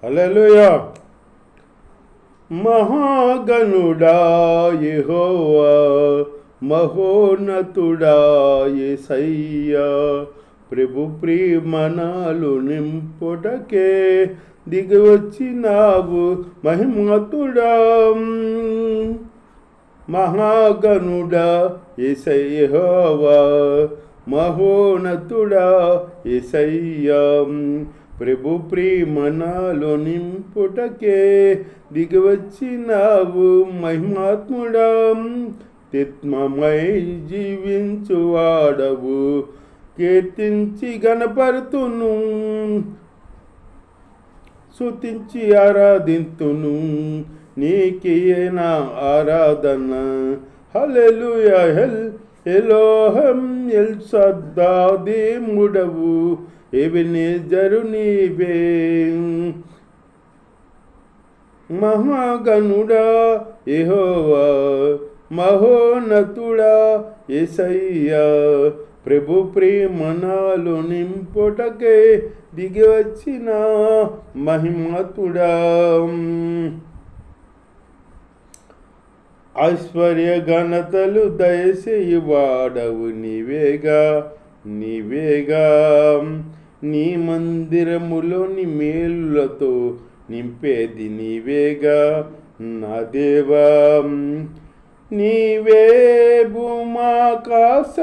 హల్లెలూయా. మహాగణుడా యెహోవా, మహోన్నతుడా యేసయ్యా, ప్రభు ప్రేమనాలు నింపుటకే దిగివచ్చినావు మహిమతుడా. మహాగణుడా యేసయ్యా, మహోన్నతుడా యేసయ్యా, ప్రభు ప్రేమనాలు నింపుటకే దిగివచ్చినావు మహిమాత్ముడా. తిత్మమై జీవించువాడవు, కీర్తించి గణపరుతును, స్తుతించి ఆరాధింతును, నీకే నా ఆరాధన. హల్లెలూయా. ఎలోహం ఎల్ సద్దా దేవుడవు, ఎబెనెజరు నీవే. మహాగణుడా యెహోవా, మహోన్నతుడా యేసయ్యా, ప్రభు ప్రేమనాలు నింపుటకే దిగివచ్చిన మహిమతుడా. ఐశ్వర్య ఘనతలు దయచేయువాడవు నీవేగా, నీవేగా. నీ మందిరములోని మేలులతో నింపేది నీవేగా నా దేవా. నీవే భూమాకాశములను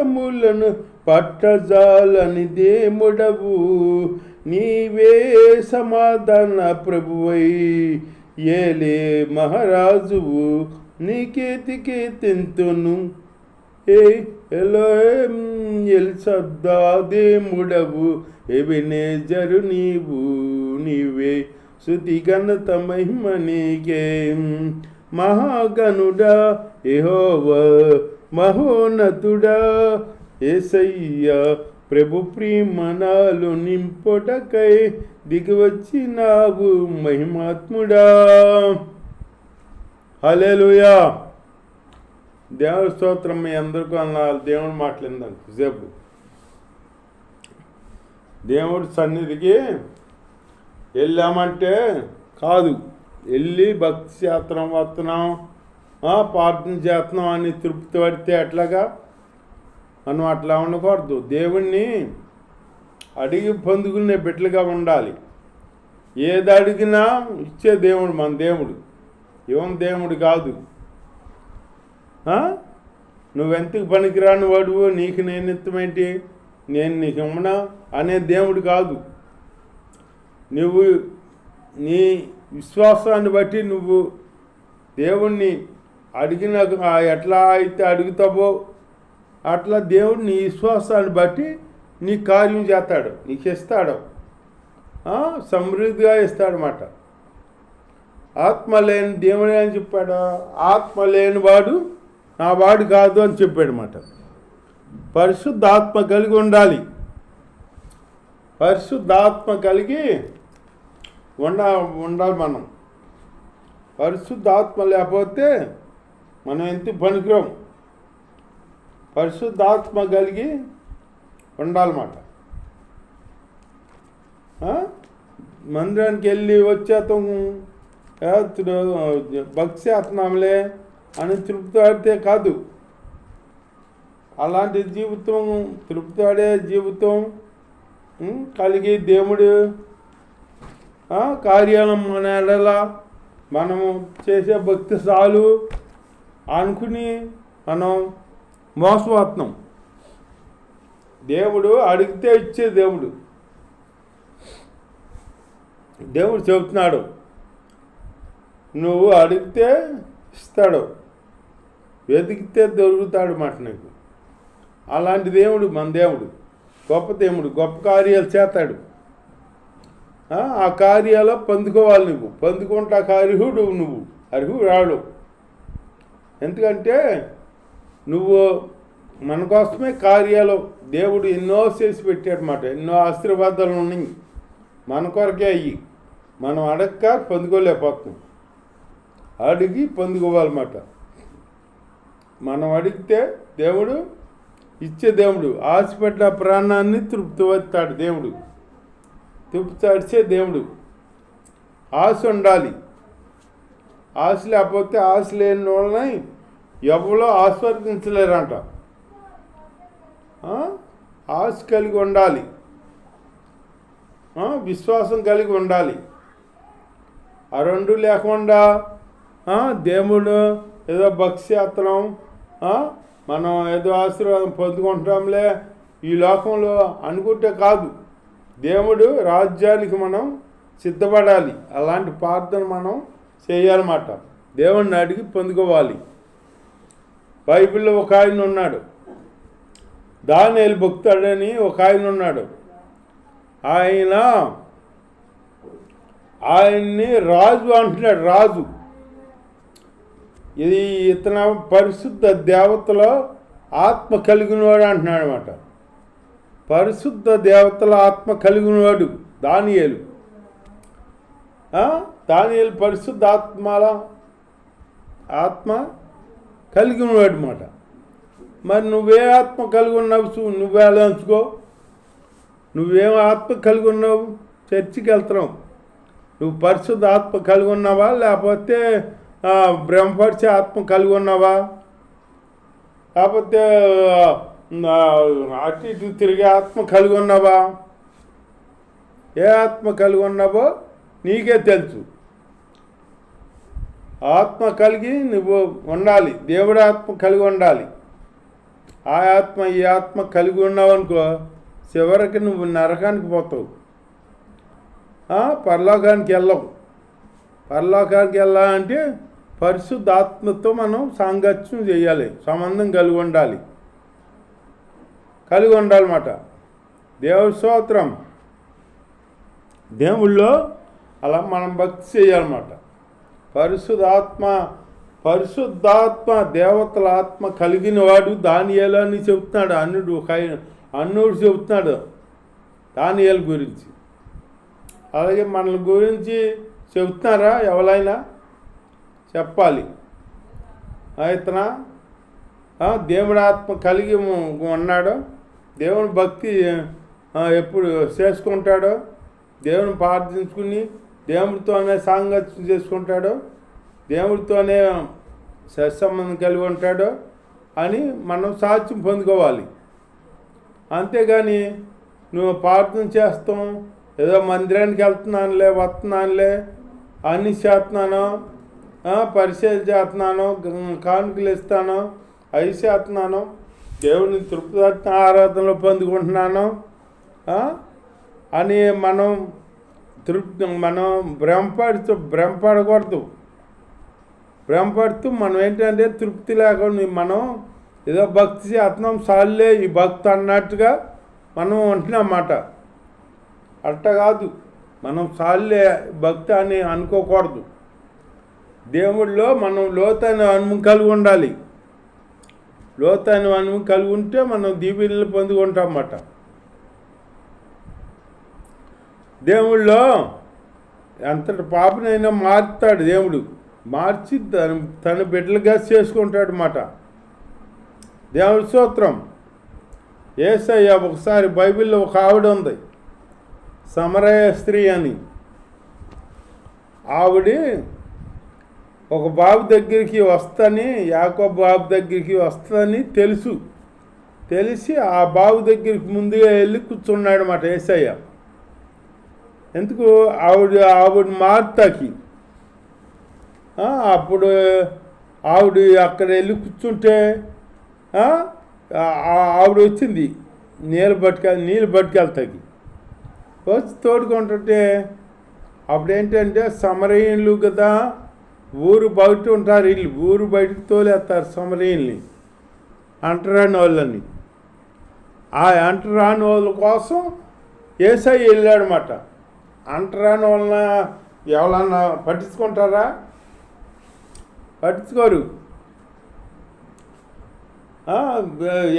పట్టజాలని దేవుడవు, నీవే సమాధాన ప్రభువై ఏలే మహారాజువు, నీకేతి కీర్తింతును. ఎలోహం ఎల్ సద్దా దేవుడవు, ఎబెనెజరు నీవే. స్తుతి ఘనత మహిమ నీకే. మహాగణుడా యెహోవా, మహోన్నతుడా యేసయ్యా, ప్రభు ప్రేమనాలు నింపుటకై దిగివచ్చినావు మహిమాత్ముడా. హల్లెలూయా. దేవుడి స్తోత్రం. మీ అందరికీ అన్నారు. దేవుడు మాట్లాడిందాం సేపు. దేవుడి సన్నిధికి వెళ్ళామంటే కాదు, వెళ్ళి భక్తి చేస్తున్నాం, వస్తున్నాం, ప్రార్థన చేస్తున్నాం అని తృప్తి పడితే ఎట్లాగా మనం అట్లా ఉండకూడదు. దేవుణ్ణి అడిగి పొందుకునే బిడ్డలుగా ఉండాలి. ఏది అడిగినా ఇచ్చే దేవుడు మన దేవుడు, ఏం దేవుడు కాదు. నువ్వెంతకు పనికిరాని వాడువు, నీకు నేను ఇత్తమేంటి, నేను నీకు ఇమ్మనా అనే దేవుడు కాదు. నువ్వు నీ విశ్వాసాన్ని బట్టి నువ్వు దేవుణ్ణి అడిగిన ఎట్లా అయితే అడుగుతావో అట్లా దేవుడు నీ విశ్వాసాన్ని బట్టి నీ కార్యం చేస్తాడు, నీకు ఇస్తాడు, సమృద్ధిగా ఇస్తాడన్నమాట. ఆత్మ లేని దేవుడే అని చెప్పాడు. ఆత్మ లేని వాడు నా వాడు కాదు అని చెప్పాడన్నమాట. పరిశుద్ధాత్మ కలిగి ఉండాలి. పరిశుద్ధాత్మ కలిగి ఉండాలి మనం. పరిశుద్ధాత్మ లేకపోతే మనం ఎంత పనికిరాం. పరిశుద్ధాత్మ కలిగి ఉండాలన్నమాట. మందిరానికి వెళ్ళి వచ్చేతం భక్తి చేస్తున్నాంలే అని తృప్తి ఆడితే కాదు. అలాంటి జీవితం, తృప్తి ఆడే జీవితం కలిగి దేవుడు కార్యాలను మన ఎడలా మనము చేసే భక్తి చాలు అనుకుని మనం మోసపోతున్నాం. దేవుడు అడిగితే ఇచ్చే దేవుడు. దేవుడు చెబుతున్నాడు, నువ్వు అడిగితే ఇస్తాడు, వెతికితే దొరుకుతాడు మాట నీకు. అలాంటి దేవుడు మన దేవుడు, గొప్ప దేవుడు. గొప్ప కార్యాలు చేస్తాడు. ఆ కార్యాలు పొందుకోవాలి. నువ్వు పొందుకుంటే అర్హుడు. నువ్వు అర్హుడు రాడు. ఎందుకంటే నువ్వు మన కోసమే కార్యాలు దేవుడు ఎన్నో చేసి పెట్టాడన్నమాట. ఎన్నో ఆశీర్వాదాలు ఉన్నాయి మన కొరకే. అయ్యి మనం అడగక పొందుకోలేకపోతున్నాం. అడిగి పొందుకోవాలన్నమాట. మనం అడిగితే దేవుడు ఇచ్చే దేవుడు. ఆశపడ్డ ప్రాణాన్ని తృప్తిపరుస్తాడు దేవుడు, తృప్తిపరిచే దేవుడు. ఆశ ఉండాలి. ఆశ లేకపోతే ఆశ లేని వాళ్ళని ఎవరో ఆస్వాదించలేరంట. ఆశ కలిగి ఉండాలి, విశ్వాసం కలిగి ఉండాలి. ఆ రెండు లేకుండా దేవుడు ఏదో భక్తి చేస్తున్నాం, మనం ఏదో ఆశీర్వాదం పొందుకుంటాంలే ఈ లోకంలో అనుకుంటే కాదు. దేవుడు రాజ్యానికి మనం సిద్ధపడాలి. అలాంటి ప్రార్థన మనం చేయాలన్నమాట. దేవుడిని అడిగి పొందుకోవాలి. బైబిల్లో ఒక ఆయన ఉన్నాడు, దానియేలు భక్తుడని ఒక ఆయన ఉన్నాడు. ఆయన్ని రాజు అంటున్నాడు. రాజు ఇది ఇతను పరిశుద్ధ దేవతలో ఆత్మ కలిగినవాడు అంటున్నాడు అనమాట. పరిశుద్ధ దేవతల ఆత్మ కలిగినవాడు దానియేలు. దానియేలు పరిశుద్ధ ఆత్మ కలిగినవాడు అన్నమాట. మరి నువ్వే ఆత్మ కలిగి ఉన్నావు, నువ్వే ఆలోచించుకో. నువ్వేం ఆత్మ కలిగి ఉన్నావు? చర్చికి వెళ్తున్నావు, నువ్వు పరిశుద్ధ ఆత్మ కలిగి ఉన్నావా, లేకపోతే బ్రహ్మపరిచే ఆత్మ కలిగి ఉన్నావా, లేకపోతే అటు ఇటు తిరిగే ఆత్మ కలిగి ఉన్నావా? ఏ ఆత్మ కలిగి ఉన్నావో నీకే తెలుసు. ఆత్మ కలిగి నువ్వు ఉండాలి, దేవుడి ఆత్మ కలిగి ఉండాలి. ఆ ఆత్మ ఈ ఆత్మ కలిగి ఉన్నావు అనుకో, చివరికి నువ్వు నరకానికి పోతావు, పరలోకానికి వెళ్ళవు. పరలోకానికి వెళ్ళాలంటే పరిశుద్ధ ఆత్మతో మనం సాంగత్యం చేయాలి, సంబంధం కలిగి ఉండాలన్నమాట. దేవుడి స్తోత్రం. దేవుళ్ళో అలా మనం భక్తి చేయాలన్నమాట. పరిశుద్ధాత్మ దేవతల ఆత్మ కలిగిన వాడు దానియేలు అని చెబుతున్నాడు. అన్నుడు చెబుతున్నాడు దానియేలు గురించి. అలాగే మన గురించి చెబుతున్నారా? ఎవరైనా చెప్పాలి. ఇతను దేవుడి ఆత్మ కలిగి ఉన్నాడో, దేవుని భక్తి ఎప్పుడు చేసుకుంటాడో, దేవుని ప్రార్థించుకుని దేవుడితోనే సాంగత్యం చేసుకుంటాడో, దేవుడితోనే సత్సంబంధం కలిగి ఉంటాడో అని మనం సాక్ష్యం పొందుకోవాలి. అంతేగాని నువ్వు ప్రార్థన చేస్తాం, ఏదో మందిరానికి వెళ్తున్నానులే, వస్తున్నానులే, అన్ని చేస్తున్నాను, పరిచయం చేస్తున్నాను, కానుకలు ఇస్తాను, అవి చేస్తున్నాను, దేవుని తృప్తి ఆరాధనలో పొందుకుంటున్నాను అని మనం భ్రమపడుతూ మనం ఏంటంటే తృప్తి లేకుండా మనం ఏదో భక్తి చేస్తున్నాం, సార్లే ఈ భక్తి అన్నట్టుగా మనం ఉంటున్నమాట. అట్ట కాదు, మనం సార్లే భక్తి అని అనుకోకూడదు. దేవుడిలో మనం లోతైన అనుభవం కలిగి ఉండాలి. లోతైన అనుభవం కలిగి ఉంటే మనం దీవెనలు పొందుకుంటాం అన్నమాట. దేవుళ్ళో ఎంతటి పాపనైనా మారుతాడు దేవుడు, మార్చి తన బిడ్డలుగా చేసుకుంటాడు అన్నమాట. దేవుడి స్తోత్రం. యేసయ్య ఒకసారి బైబిల్లో ఒక ఆవిడ ఉంది, సమరయ స్త్రీ అని. ఆవిడ ఒక బాబు దగ్గరికి వస్తని, యాకోబు బాబు దగ్గరికి వస్తుందని తెలిసి ఆ బాబు దగ్గరికి ముందుగా వెళ్ళి కూర్చున్నాడు అన్నమాట యేసయ్య. ఎందుకు? ఆవిడ మార్తాకి. అప్పుడు ఆవిడ అక్కడ వెళ్ళి కూర్చుంటే ఆవిడ వచ్చింది నీళ్ళు పట్టుకెళ్తాకి. వచ్చి తోడుకుంటుంటే అప్పుడు ఏంటంటే సమరయులు కదా, ఊరు బయట ఉంటారు, వీళ్ళు ఊరు బయటకు తోలేస్తారు సమరయుల్ని, అంటరాని వాళ్ళని. ఆ అంటరాని వాళ్ళ కోసం యేసయ్య వెళ్ళాడనమాట. అంటరాని వాళ్ళ ఎవరన్నా పట్టించుకుంటారా? పట్టించుకోరు.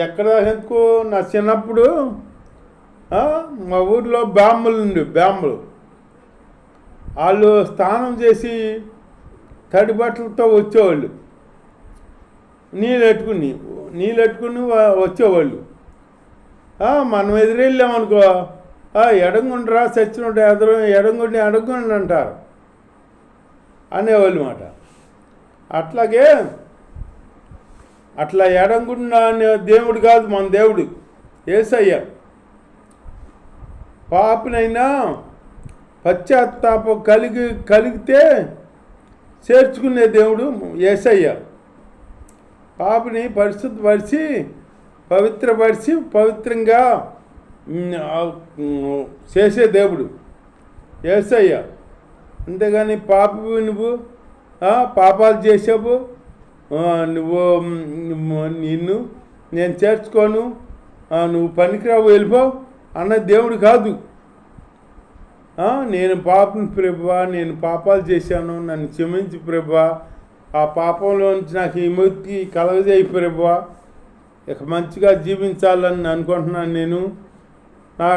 ఎక్కడ ఎందుకు? నా చిన్నప్పుడు మా ఊర్లో బ్రాహ్మలు వాళ్ళు స్నానం చేసి తడి బట్టలతో వచ్చేవాళ్ళు, నీళ్ళు పెట్టుకుని వచ్చేవాళ్ళు. మనం ఎదురెళ్ళామనుకో, ఎడంగుండ్రా చచ్చినట్టు ఎడంగుండి అంటారు. అనేవాళ్ళు మాట. అట్లాగే అట్లా ఎడంగుండా అనే దేవుడు కాదు మన దేవుడు యేసయ్య. పాపనైనా పశ్చాత్తాపం కలిగితే చేర్చుకునే దేవుడు యేసయ్య. పాపని పరిశుద్ధపరిచి పవిత్రపరిచి పవిత్రంగా చేసే దేవుడు యేసయ్య. అంతేగాని పాపి నువ్వు పాపాలు చేసావు, నిన్ను నేను చేర్చుకోను, నువ్వు పనికిరావు వెళ్ళిపో అన్న దేవుడు కాదు. నేను పాపని ప్రభువా, నేను పాపాలు చేశాను, నన్ను క్షమించి ప్రభువా, ఆ పాపంలో నుంచి నాకు విముక్తి కలగజేయి ప్రభువా, ఇక మంచిగా జీవించాలని అనుకుంటున్నాను, నేను నా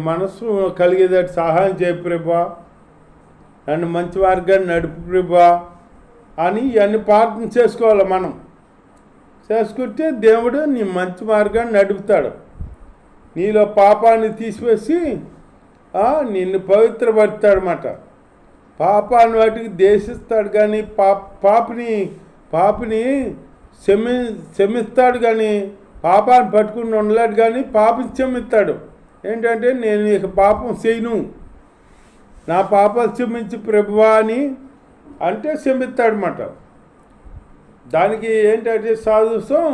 మనసు కలిగేటట్టు సహాయం చేయ ప్రభువా, నన్ను మంచి మార్గాన్ని నడుపు ప్రభువా అని ఇవన్నీ ప్రార్థన చేసుకోవాలి. మనం చేసుకుంటే దేవుడు నీ మంచి మార్గాన్ని నడుపుతాడు. నీలో పాపాన్ని తీసివేసి నిన్ను పవిత్రపడతాడనమాట. పాపాన్ని వాటికి దేశిస్తాడు కానీ పాపిని క్షమిస్తాడు కానీ పాపాన్ని పట్టుకుని ఉండలేడు కానీ పాపని క్షమిస్తాడు. ఏంటంటే నేను ఇక పాపం చేయను, నా పాపాలు క్షమించి ప్రభువా అని అంటే క్షమిస్తాడనమాట. దానికి ఏంటంటే సాధుసం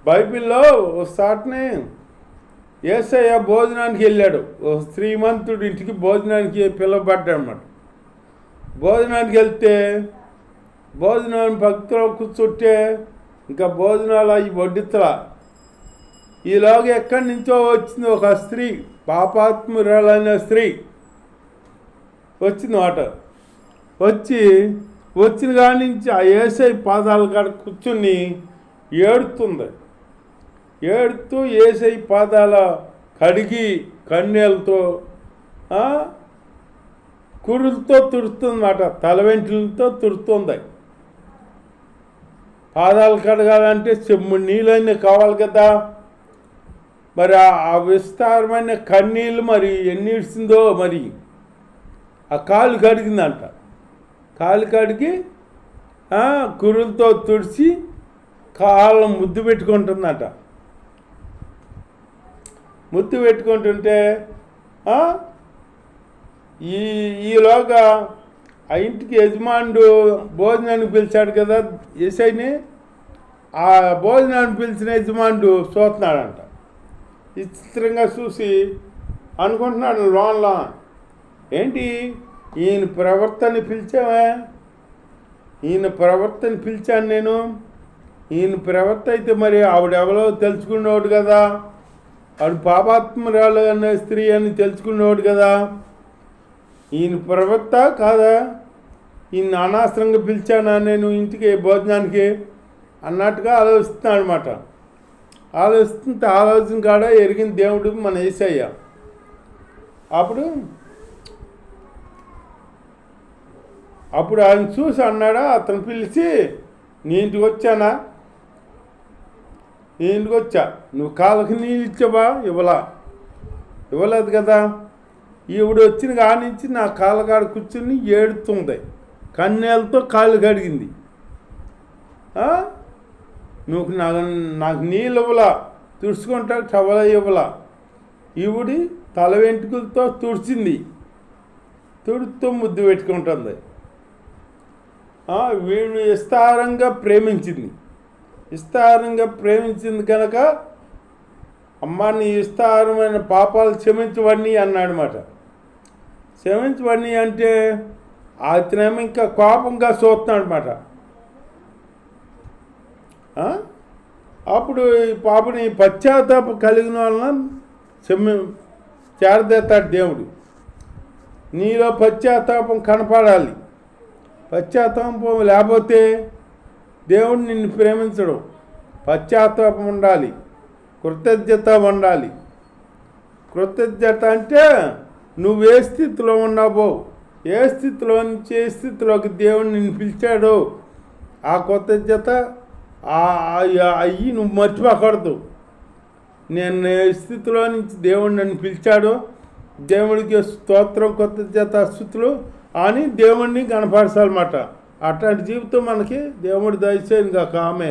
బైబిల్లో ఒకసారిని యేసయ్య భోజనానికి వెళ్ళాడు. శ్రీమంతుడి ఇంటికి భోజనానికి పిలువబడ్డాడు అన్నమాట. భోజనానికి వెళ్తే భోజనాన్ని భక్తులు కూర్చుంటే ఇంకా భోజనాలు అవి వడ్డిత్తలా. ఈలోగా ఎక్కడి నుంచో వచ్చింది ఒక స్త్రీ, పాపాత్మురాలైన స్త్రీ వచ్చింది మాట. వచ్చిన కాడి నుంచి ఆ యేసయ్య పాదాల కాడ కూర్చుని ఏడుతూ యేసయ్య పాదాల కడిగి కన్నీళ్ళతో కురులతో తుడుతుందన్నమాట, తల వెంట్రులతో తుడుతుంది. పాదాలు కడగాలంటే చెమ్ము నీళ్ళన్నీ కావాలి కదా. మరి ఆ విస్తారమైన కన్నీళ్ళు మరి ఎన్ని ఇస్తుందో మరి ఆ కాలు కడిగిందంట. కాలు కడిగి కురులతో తుడిచి కాళ్ళను ముద్దు పెట్టుకుంటుందంట. ముద్దు పెట్టుకుంటుంటే ఈలోగా ఆ ఇంటికి యజమానుడు భోజనానికి పిలిచాడు కదా యేసయ్యని. ఆ భోజనానికి పిలిచిన యజమానుడు చూస్తున్నాడంట. విచిత్రంగా చూసి అనుకుంటున్నాడు లోన్లో, ఏంటి ఈయన ప్రవర్తన పిలిచావా, ఈయన ప్రవర్తన పిలిచాను నేను, ఈయన ప్రవర్త అయితే మరి ఆవిడెవరో తెలుసుకునేవాడు కదా, ఆవిడ పాపాత్మరాలు అనే స్త్రీ అని తెలుసుకునేవాడు కదా, ఈయన ప్రవర్త కాదా, ఈయన అనవసరంగా పిలిచానా నేను ఇంటికి భోజనానికి అన్నట్టుగా ఆలోచిస్తున్నాడు అనమాట. ఆలోచిస్తుంటే ఆలోచన కాడ ఎరిగిన దేవుడు మన యేసయ్య. అప్పుడు ఆయన చూసి అన్నాడా, అతను పిలిచి నీ ఇంటికి వచ్చానా, నీ ఇంటికి వచ్చా, నువ్వు కాళ్ళకి నీళ్ళు ఇచ్చావా, ఇవ్వలేదు కదా. ఈవిడ వచ్చిన కాడి నుంచి నా కాళ్ళకాడ కూర్చుని ఏడుతుంది, కన్నీళ్ళతో కాళ్ళు కడిగింది. నువ్వు నాకు నీళ్ళు ఇవ్వలా, తుడుచుకుంటా టవల ఇవ్వలా. ఈవిడి తల వెంట్రుకలతో తుడిచింది, తుడుతూ ముద్దు పెట్టుకుంటుంది. వీడు విస్తారంగా ప్రేమించింది కనుక అమ్మ నీ విస్తారమైన పాపాలు క్షమించవన్నీ అన్నాడనమాట. క్షమించవన్నీ అంటే అతనేమో ఇంకా కోపంగా చూస్తున్నాడు అనమాట. అప్పుడు ఈ పాపని పశ్చాత్తాపం కలిగిన వాళ్ళని చేరదేస్తాడు దేవుడు. నీలో పశ్చాత్తాపం కనపడాలి. పశ్చాత్తాపం లేకపోతే దేవుడు నిన్ను ప్రేమించడం. పశ్చాత్తాపం ఉండాలి, కృతజ్ఞత ఉండాలి. కృతజ్ఞత అంటే నువ్వు ఏ స్థితిలో ఉన్నావో, ఏ స్థితిలో నుంచి ఏ స్థితిలోకి దేవుడు నిన్ను పిలిచాడో ఆ కృతజ్ఞత అయ్యి నువ్వు మర్చిపోకూడదు. నేను ఏ స్థితిలో నుంచి దేవుడు నన్ను పిలిచాడో దేవుడికి స్తోత్రం కృతజ్ఞత స్థుతులు అని దేవుణ్ణి కనపరచాలన్నమాట. అట్లాంటి జీవితం మనకి దేవుడు దయచేయను కాక ఆమె